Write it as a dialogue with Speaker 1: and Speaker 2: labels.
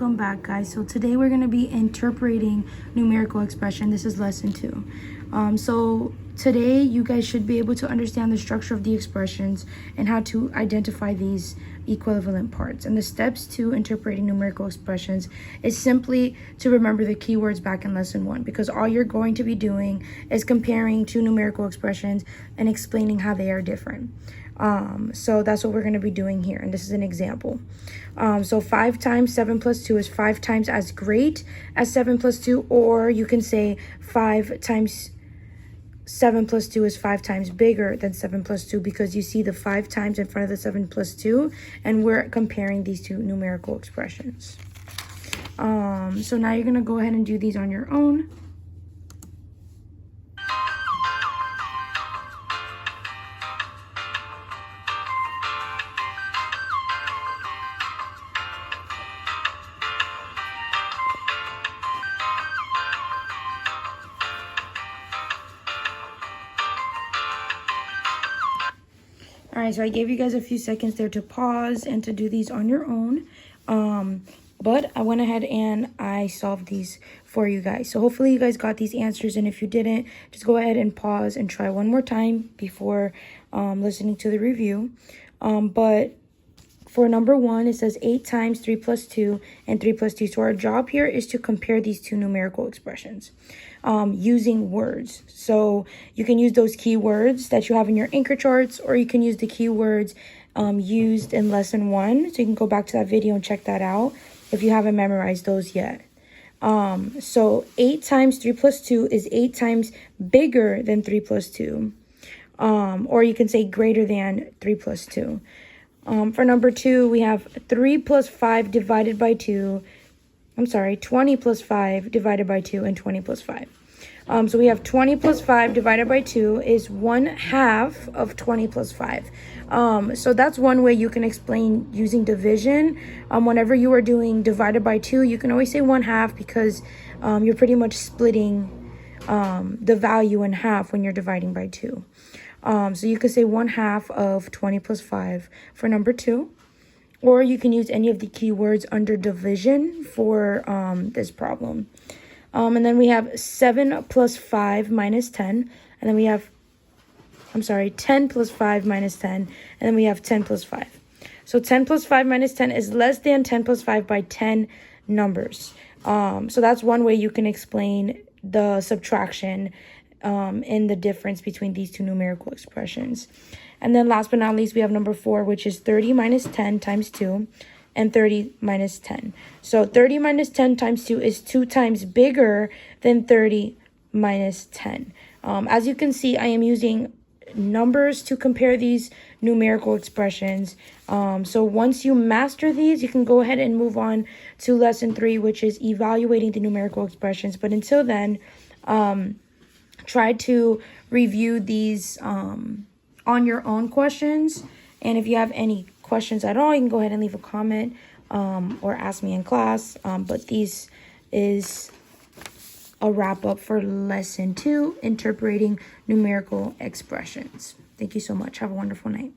Speaker 1: welcome back, guys. So today we're going to be interpreting numerical expression. This is lesson 2. So today you guys should be able to understand the structure of the expressions and how to identify these equivalent parts. And the steps to interpreting numerical expressions is simply to remember the keywords back in lesson 1, because all you're going to be doing is comparing two numerical expressions and explaining how they are different. So that's what we're going to be doing here, and this is an example. So 5 times 7 plus 2 is 5 times as great as 7 plus 2, or you can say 5 times 7 plus 2 is 5 times bigger than 7 plus 2, because you see the 5 times in front of the 7 plus 2, and we're comparing these two numerical expressions. So now you're going to go ahead and do these on your own. All right, so I gave you guys a few seconds there to pause and to do these on your own. But I went ahead and I solved these for you guys. So hopefully you guys got these answers. And if you didn't, just go ahead and pause and try one more time before listening to the review. But for number 1, it says 8 times 3 plus 2 and 3 plus 2. So our job here is to compare these two numerical expressions using words. So you can use those keywords that you have in your anchor charts, or you can use the keywords used in lesson 1. So you can go back to that video and check that out if you haven't memorized those yet. So 8 times 3 plus 2 is 8 times bigger than 3 plus 2. Or you can say greater than 3 plus 2. For number 2, we have 3 plus 5 divided by 2. 20 plus 5 divided by 2 and 20 plus 5. So we have 20 plus 5 divided by 2 is 1/2 of 20 plus 5. So that's one way you can explain using division. Whenever you are doing divided by 2, you can always say 1/2, because you're pretty much splitting the value in half when you're dividing by 2. So you could say 1/2 of 20 plus 5 for number 2. Or you can use any of the keywords under division for this problem. And then we have 7 plus 5 minus 10. And then we have, 10 plus 5 minus 10. And then we have 10 plus 5. So 10 plus 5 minus 10 is less than 10 plus 5 by 10 numbers. So that's one way you can explain the subtraction in the difference between these two numerical expressions. And then last but not least, we have number 4, which is 30 minus 10 times 2 and 30 minus 10. So 30 minus 10 times 2 is 2 times bigger than 30 minus 10. As you can see, I am using numbers to compare these numerical expressions. So once you master these, you can go ahead and move on to lesson 3, which is evaluating the numerical expressions. But until then, try to review these on your own questions. And if you have any questions at all, you can go ahead and leave a comment or ask me in class. But this is a wrap up for lesson 2, interpreting numerical expressions. Thank you so much. Have a wonderful night.